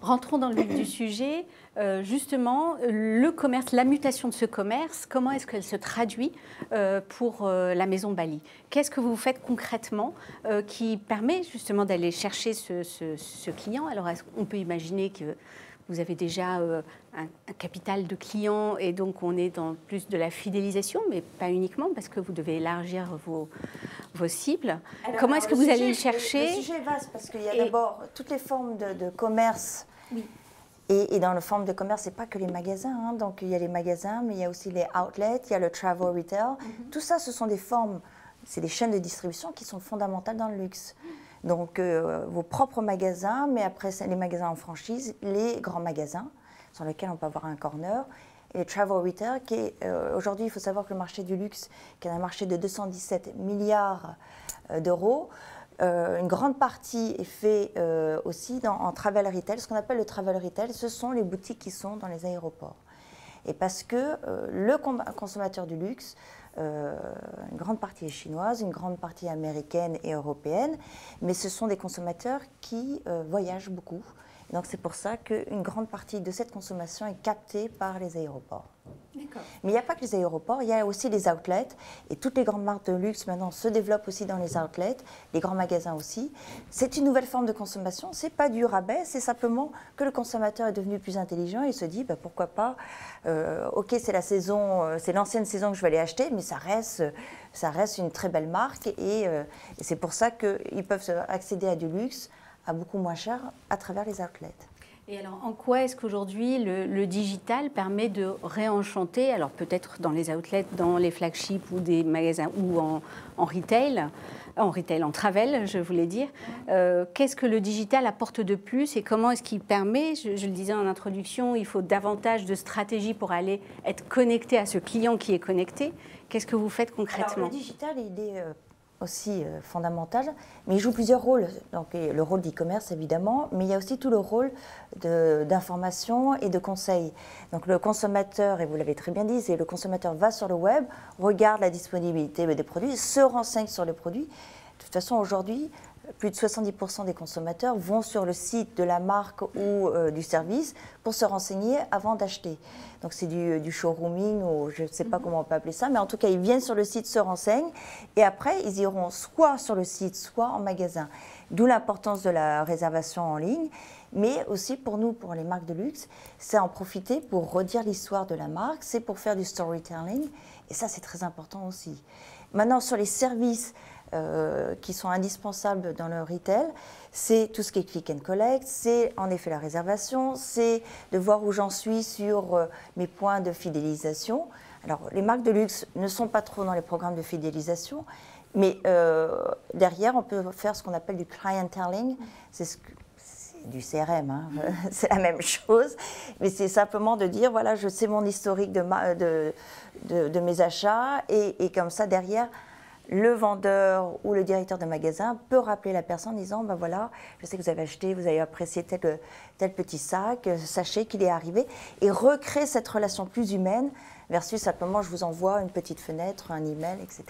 rentrons dans le vif du sujet. Justement, le commerce, la mutation de ce commerce, comment est-ce qu'elle se traduit pour la maison Bali? Qu'est-ce que vous faites concrètement qui permet justement d'aller chercher ce client? Alors, on peut imaginer que vous avez déjà un capital de clients et donc on est dans plus de la fidélisation, mais pas uniquement parce que vous devez élargir vos cibles. Comment est-ce que vous allez le chercher? Le sujet est vaste parce qu'il y a d'abord toutes les formes de commerce. Oui. Et dans la forme de commerce, ce n'est pas que les magasins. Hein. Donc il y a les magasins, mais il y a aussi les outlets, il y a le travel retail. Tout ça, ce sont des formes, c'est des chaînes de distribution qui sont fondamentales dans le luxe. Donc vos propres magasins, mais après les magasins en franchise, les grands magasins sur lesquels on peut avoir un corner, et les travel retail, qui est aujourd'hui, il faut savoir que le marché du luxe, qui est un marché de 217 milliards d'euros, une grande partie est faite aussi en travel retail. Ce qu'on appelle le travel retail, ce sont les boutiques qui sont dans les aéroports. Et parce que le consommateur du luxe, une grande partie est chinoise, une grande partie américaine et européenne, mais ce sont des consommateurs qui voyagent beaucoup. Donc c'est pour ça qu'une grande partie de cette consommation est captée par les aéroports. Mais il n'y a pas que les aéroports, il y a aussi les outlets. Et toutes les grandes marques de luxe maintenant se développent aussi dans les outlets, les grands magasins aussi. C'est une nouvelle forme de consommation, ce n'est pas du rabais, c'est simplement que le consommateur est devenu plus intelligent et se dit bah, pourquoi pas, ok c'est la saison, c'est l'ancienne saison que je vais aller acheter, mais ça reste une très belle marque et c'est pour ça qu'ils peuvent accéder à du luxe à beaucoup moins cher à travers les outlets. Et alors, en quoi est-ce qu'aujourd'hui le digital permet de réenchanter, alors peut-être dans les outlets, dans les flagships ou des magasins ou en retail, en travel, je voulais dire, qu'est-ce que le digital apporte de plus et comment est-ce qu'il permet, je le disais en introduction, il faut davantage de stratégies pour aller être connecté à ce client qui est connecté. Qu'est-ce que vous faites concrètement? Alors, le digital, il est aussi fondamental, mais il joue plusieurs rôles. Donc, le rôle d'e-commerce, évidemment, mais il y a aussi tout le rôle d'information et de conseil. Donc, le consommateur, et vous l'avez très bien dit, c'est le consommateur va sur le web, regarde la disponibilité des produits, se renseigne sur les produits. De toute façon, aujourd'hui, plus de 70% des consommateurs vont sur le site de la marque ou du service pour se renseigner avant d'acheter. Donc c'est du showrooming ou je ne sais pas comment on peut appeler ça, mais en tout cas ils viennent sur le site, se renseignent et après ils iront soit sur le site, soit en magasin. D'où l'importance de la réservation en ligne, mais aussi pour nous, pour les marques de luxe, c'est en profiter pour redire l'histoire de la marque, c'est pour faire du storytelling et ça c'est très important aussi. Maintenant sur les services, qui sont indispensables dans le retail, c'est tout ce qui est click and collect, c'est en effet la réservation, c'est de voir où j'en suis sur mes points de fidélisation. Alors les marques de luxe ne sont pas trop dans les programmes de fidélisation, mais derrière on peut faire ce qu'on appelle du clienteling, c'est du CRM, hein. C'est la même chose, mais c'est simplement de dire voilà je sais mon historique de mes achats et comme ça derrière le vendeur ou le directeur de magasin peut rappeler la personne en disant ben voilà, je sais que vous avez acheté, vous avez apprécié tel petit sac, sachez qu'il est arrivé et recréer cette relation plus humaine versus simplement je vous envoie une petite fenêtre, un email, etc.